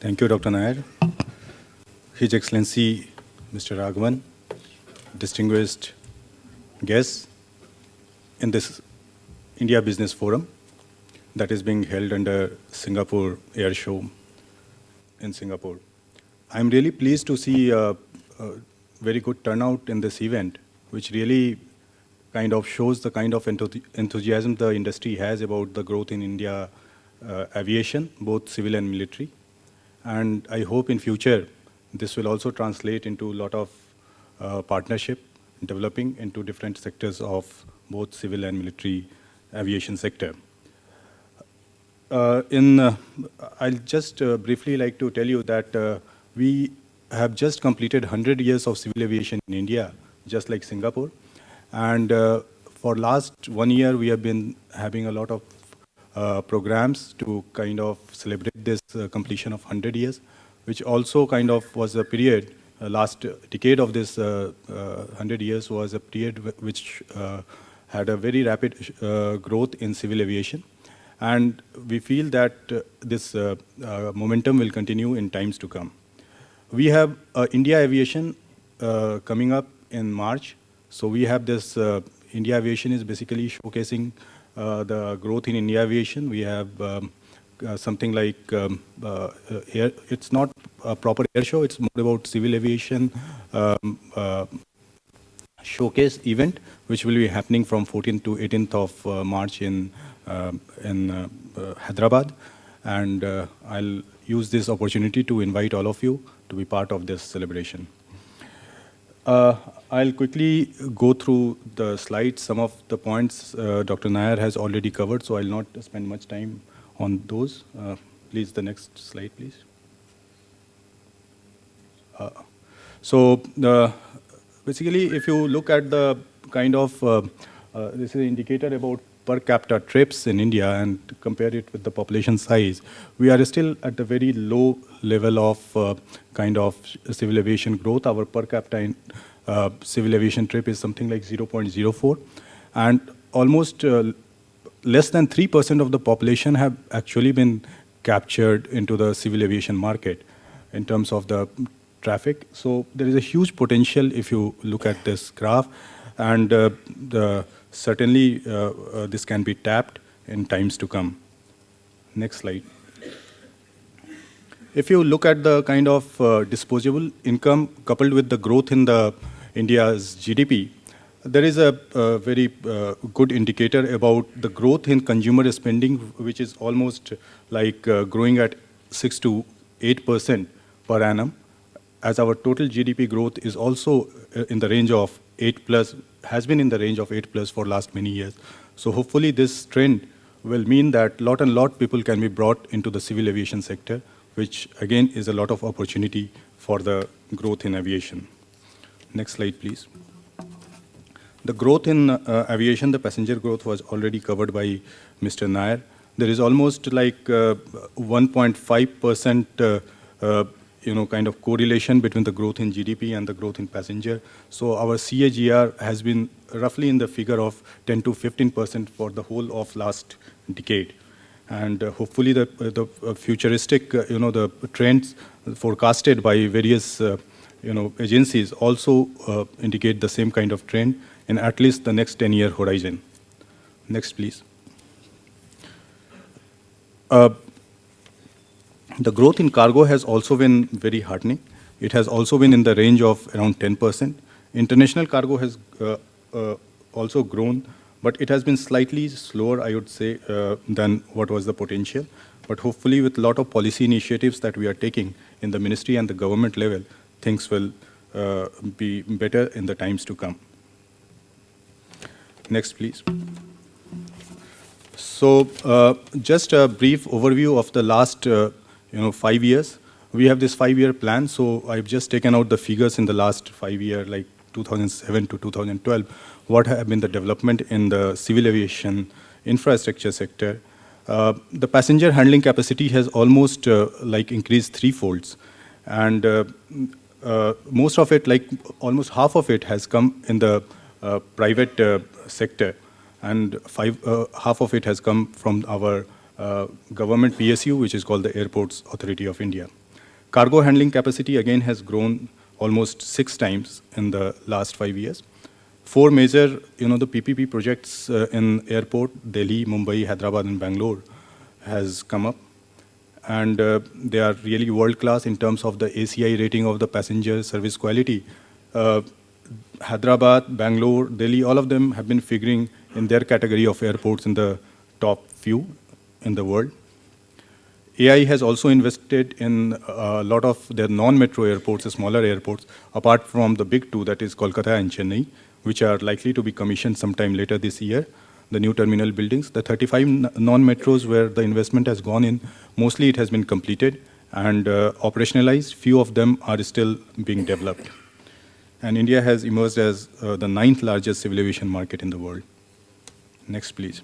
Thank you, Dr. Nair. His Excellency, Mr. Raghavan, distinguished guests in this India Business Forum that is being held under Singapore Air Show in Singapore. I'm really pleased to see a very good turnout in this event, which really kind of shows the kind of enthusiasm the industry has about the growth in India aviation, both civil and military. And I hope in future this will also translate into a lot of partnership developing into different sectors of both civil and military aviation sector. I'll just briefly like to tell you that we have just completed 100 years of civil aviation in India, just like Singapore. And for last 1 year, we have been having a lot of programs to kind of celebrate this completion of 100 years, which also kind of was a period, last decade of this 100 years was a period which had a very rapid growth in civil aviation. And we feel that this momentum will continue in times to come. We have India Aviation coming up in March. So we have this India Aviation is basically showcasing the growth in India Aviation. We have something like it's not a proper air show, it's more about civil aviation showcase event, which will be happening from 14th to 18th of March in Hyderabad. And I'll use this opportunity to invite all of you to be part of this celebration. I'll quickly go through the slides. Some of the points Dr. Nair has already covered, so I'll not spend much time on those. Please, the next slide, please. Basically, if you look at the kind of, this is an indicator about per capita trips in India and compare it with the population size, we are still at the very low level of kind of civil aviation growth. Our per capita in civil aviation trip is something like 0.04, and almost less than 3% of the population have actually been captured into the civil aviation market in terms of the traffic. So there is a huge potential if you look at this graph, and certainly this can be tapped in times to come. Next slide. If you look at the kind of disposable income coupled with the growth in the India's GDP, there is a very good indicator about the growth in consumer spending, which is almost like growing at 6 to 8% per annum, as our total GDP growth is also in the range of 8 plus, has been in the range of 8 plus for last many years. So hopefully this trend will mean that lot people can be brought into the civil aviation sector, which again is a lot of opportunity for the growth in aviation. Next slide, please. The growth in aviation, the passenger growth was already covered by Mr. Nair. There is almost like 1.5% kind of correlation between the growth in GDP and the growth in passenger. So our CAGR has been roughly in the figure of 10 to 15% for the whole of last decade. And hopefully the futuristic, the trends forecasted by various, agencies also indicate the same kind of trend in at least the next 10-year horizon. Next, please. The growth in cargo has also been very heartening. It has also been in the range of around 10%. International cargo has also grown, but it has been slightly slower, I would say, than what was the potential. But hopefully with a lot of policy initiatives that we are taking in the ministry and the government level, things will be better in the times to come. Next, please. So just a brief overview of the last 5 years. We have this 5-year plan, so I've just taken out the figures in the last 5 years, like 2007 to 2012, what have been the development in the civil aviation infrastructure sector. The passenger handling capacity has almost increased threefolds, and most of it, like almost half of it, has come in the private sector, and half of it has come from our government PSU, which is called the Airports Authority of India. Cargo handling capacity again has grown almost 6 times in the last 5 years. 4 major, the PPP projects in airport, Delhi, Mumbai, Hyderabad, and Bangalore has come up. And they are really world-class in terms of the ACI rating of the passenger service quality. Hyderabad, Bangalore, Delhi, all of them have been figuring in their category of airports in the top few in the world. AI has also invested in a lot of their non-metro airports, smaller airports, apart from the big two, that is Kolkata and Chennai, which are likely to be commissioned sometime later this year, the new terminal buildings. The 35 non-metros where the investment has gone in, mostly it has been completed and operationalized. Few of them are still being developed. And India has emerged as the 9th largest civil aviation market in the world. Next, please.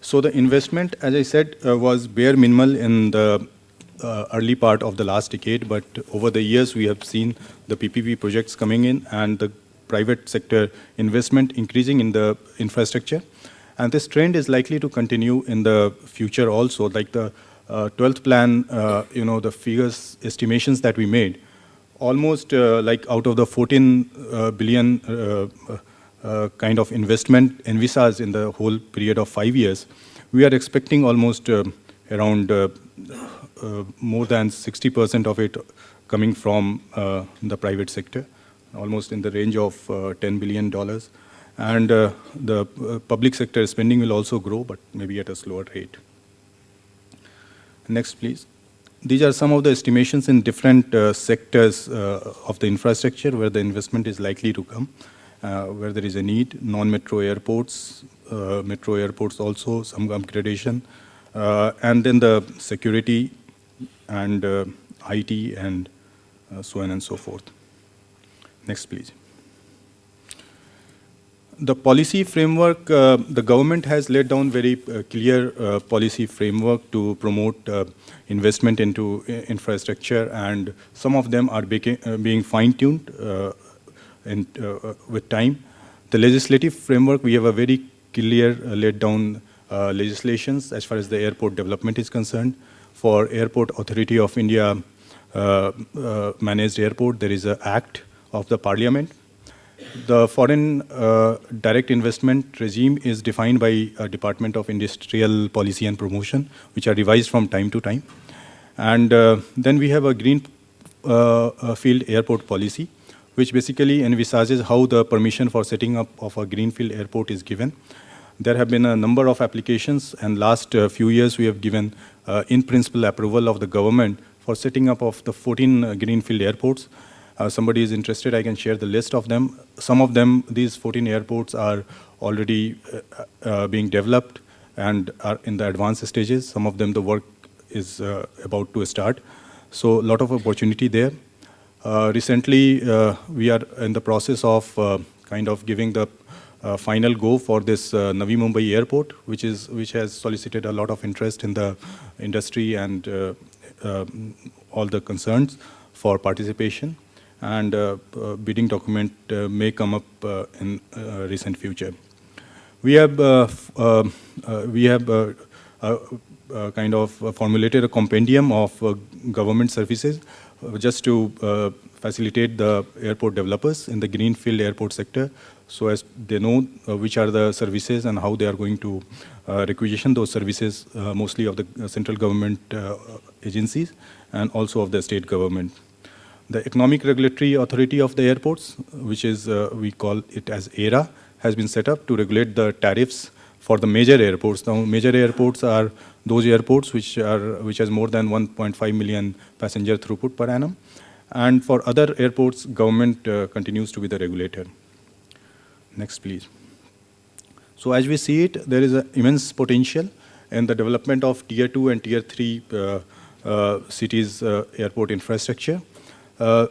So the investment, as I said, was bare minimal in the early part of the last decade, but over the years we have seen the PPP projects coming in and the private sector investment increasing in the infrastructure. And this trend is likely to continue in the future also, like the 12th plan, the figures, estimations that we made, almost like out of the 14 billion kind of investment envisaged in the whole period of 5 years, we are expecting almost around more than 60% of it coming from the private sector, almost in the range of $10 billion. And the public sector spending will also grow, but maybe at a slower rate. Next, please. These are some of the estimations in different sectors of the infrastructure where the investment is likely to come, where there is a need. Non-metro airports, metro airports also, some upgradation, and then the security and IT and so on and so forth. Next, please. The policy framework, the government has laid down very clear policy framework to promote investment into infrastructure, and some of them are being fine-tuned with time. The legislative framework, we have a very clear laid down legislations as far as the airport development is concerned. For Airport Authority of India managed airport, there is an act of the parliament. The foreign direct investment regime is defined by Department of Industrial Policy and Promotion, which are revised from time to time. And then we have a green field airport policy, which basically envisages how the permission for setting up of a greenfield airport is given. There have been a number of applications, and last few years we have given in principle approval of the government for setting up of the 14 greenfield airports. Somebody is interested, I can share the list of them. Some of them, these 14 airports are already being developed and are in the advanced stages. Some of them, the work is about to start. So a lot of opportunity there. Recently, we are in the process of kind of giving the final go for this Navi Mumbai airport, which has solicited a lot of interest in the industry and all the concerns for participation. And bidding document may come up in recent future. We have kind of formulated a compendium of government services just to facilitate the airport developers in the greenfield airport sector, so as they know which are the services and how they are going to requisition those services, mostly of the central government agencies and also of the state government. The Economic Regulatory Authority of the airports, which is, we call it as ERA, has been set up to regulate the tariffs for the major airports. Now, major airports are those airports which has more than 1.5 million passenger throughput per annum. And for other airports, government continues to be the regulator. Next, please. So as we see it, there is an immense potential in the development of Tier 2 and Tier 3 cities airport infrastructure. I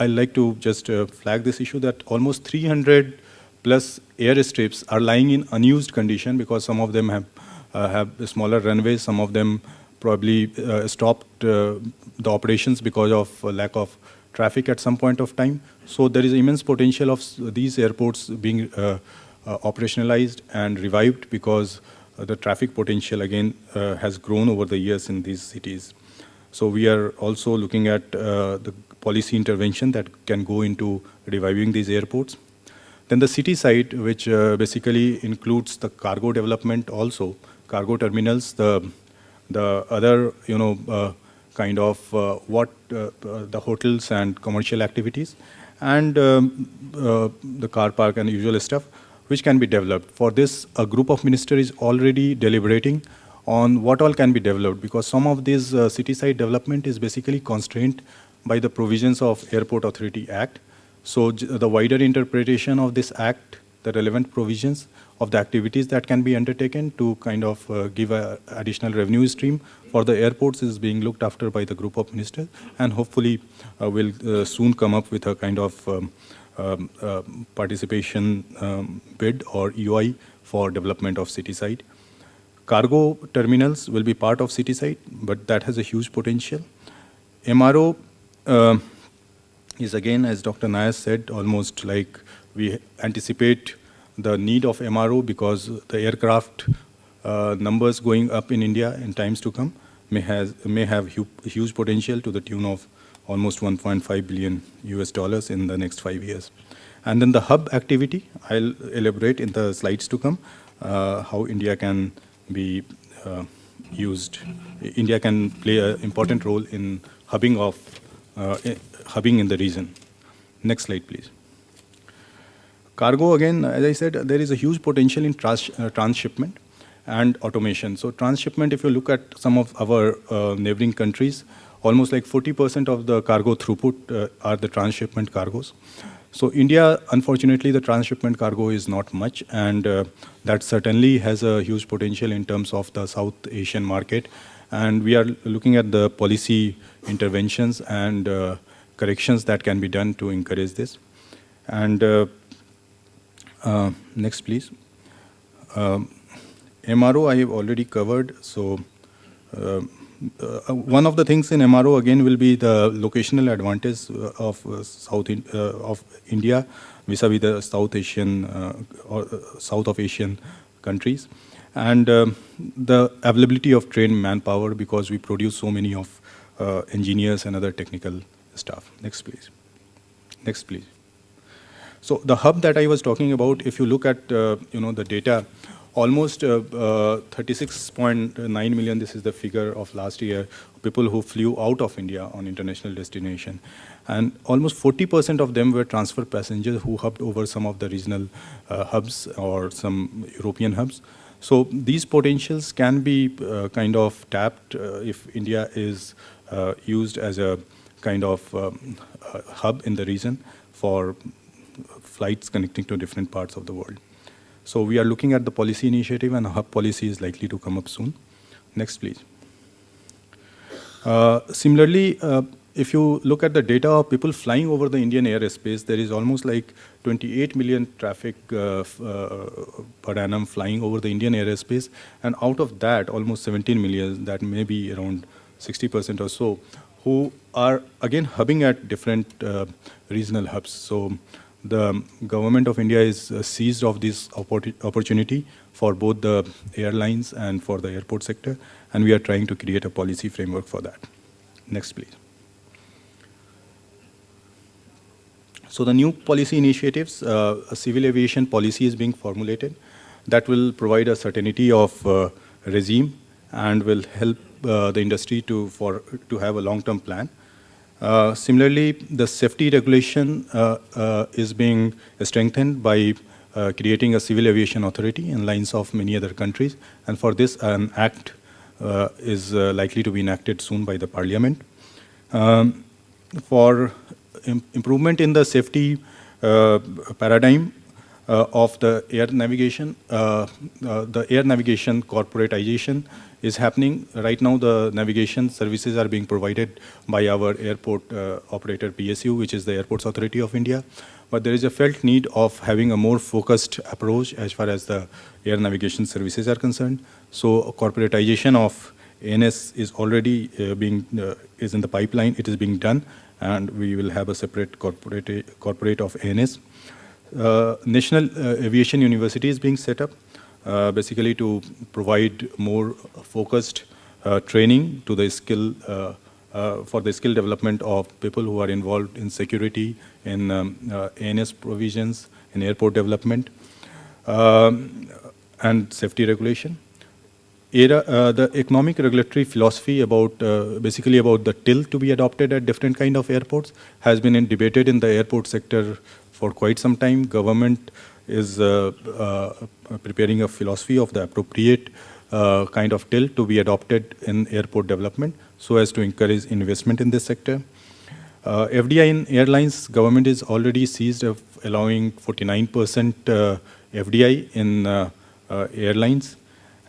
like to just flag this issue that almost 300 plus airstrips are lying in unused condition because some of them have smaller runways, some of them probably stopped the operations because of lack of traffic at some point of time. So there is immense potential of these airports being operationalized and revived because the traffic potential again has grown over the years in these cities. So we are also looking at the policy intervention that can go into reviving these airports. Then the city side, which basically includes the cargo development also, cargo terminals, the other, kind of the hotels and commercial activities, and the car park and usual stuff, which can be developed. For this, a group of ministers is already deliberating on what all can be developed, because some of this city side development is basically constrained by the provisions of Airport Authority Act. So the wider interpretation of this act, the relevant provisions of the activities that can be undertaken to kind of give an additional revenue stream for the airports is being looked after by the group of ministers, and hopefully will soon come up with a kind of participation bid or EOI for development of city side. Cargo terminals will be part of city side, but that has a huge potential. MRO is again, as Dr. Nair said, almost like we anticipate the need of MRO because the aircraft numbers going up in India in times to come may have huge potential to the tune of almost 1.5 billion US dollars in the next 5 years. And then the hub activity, I'll elaborate in the slides to come, how India can be used. India can play an important role in hubbing in the region. Next slide, please. Cargo, again, as I said, there is a huge potential in transshipment and automation. So transshipment, if you look at some of our neighboring countries, almost like 40% of the cargo throughput are the transshipment cargos. So India, unfortunately, the transshipment cargo is not much, and that certainly has a huge potential in terms of the South Asian market. And we are looking at the policy interventions and corrections that can be done to encourage this. And next, please. MRO I have already covered. So one of the things in MRO again will be the locational advantage of India vis-a-vis the South Asian or South of Asian countries, and the availability of trained manpower, because we produce so many of engineers and other technical staff. Next, please. Next, please. So the hub that I was talking about, if you look at the data, almost 36.9 million, this is the figure of last year, people who flew out of India on international destination. And almost 40% of them were transfer passengers who hubbed over some of the regional hubs or some European hubs. So these potentials can be kind of tapped if India is used as a kind of hub in the region for flights connecting to different parts of the world. So we are looking at the policy initiative, and a hub policy is likely to come up soon. Next, please. Similarly, if you look at the data of people flying over the Indian airspace, there is almost like 28 million traffic per annum flying over the Indian airspace, and out of that, almost 17 million, that may be around 60% or so, who are again hubbing at different regional hubs. So the government of India is seized of this opportunity for both the airlines and for the airport sector, and we are trying to create a policy framework for that. Next, please. So the new policy initiatives, a civil aviation policy is being formulated that will provide a certainty of regime and will help the industry to have a long-term plan. Similarly, the safety regulation is being strengthened by creating a civil aviation authority in lines of many other countries. And for this, an act is likely to be enacted soon by the parliament. For improvement in the safety paradigm of the air navigation corporatization is happening. Right now, the navigation services are being provided by our airport operator PSU, which is the Airports Authority of India. But there is a felt need of having a more focused approach as far as the air navigation services are concerned. So corporatization of ANS is already is in the pipeline. It is being done, and we will have a separate corporate of ANS. National Aviation University is being set up. basically to provide more focused training to the skill for the skill development of people who are involved in security, in ANS provisions, in airport development, and safety regulation. The economic regulatory philosophy about basically about the till to be adopted at different kind of airports has been debated in the airport sector for quite some time. Government is preparing a philosophy of the appropriate kind of till to be adopted in airport development so as to encourage investment in this sector. FDI in airlines, government is already seized of allowing 49% FDI in airlines,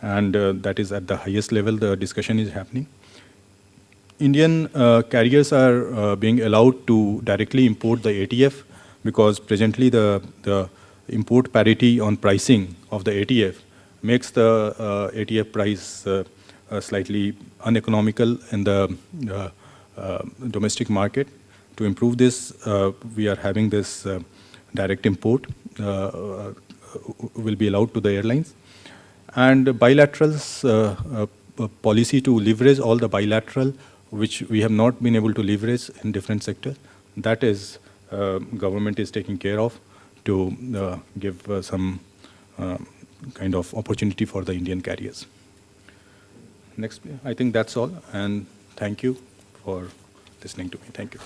and that is at the highest level the discussion is happening. Indian carriers are being allowed to directly import the ATF because presently the import parity on pricing of the ATF makes the ATF price slightly uneconomical in the domestic market. To improve this, we are having this direct import will be allowed to the airlines. And bilaterals, policy to leverage all the bilateral, which we have not been able to leverage in different sectors, that is government is taking care of to give some kind of opportunity for the Indian carriers. Next, I think that's all, and thank you for listening to me. Thank you.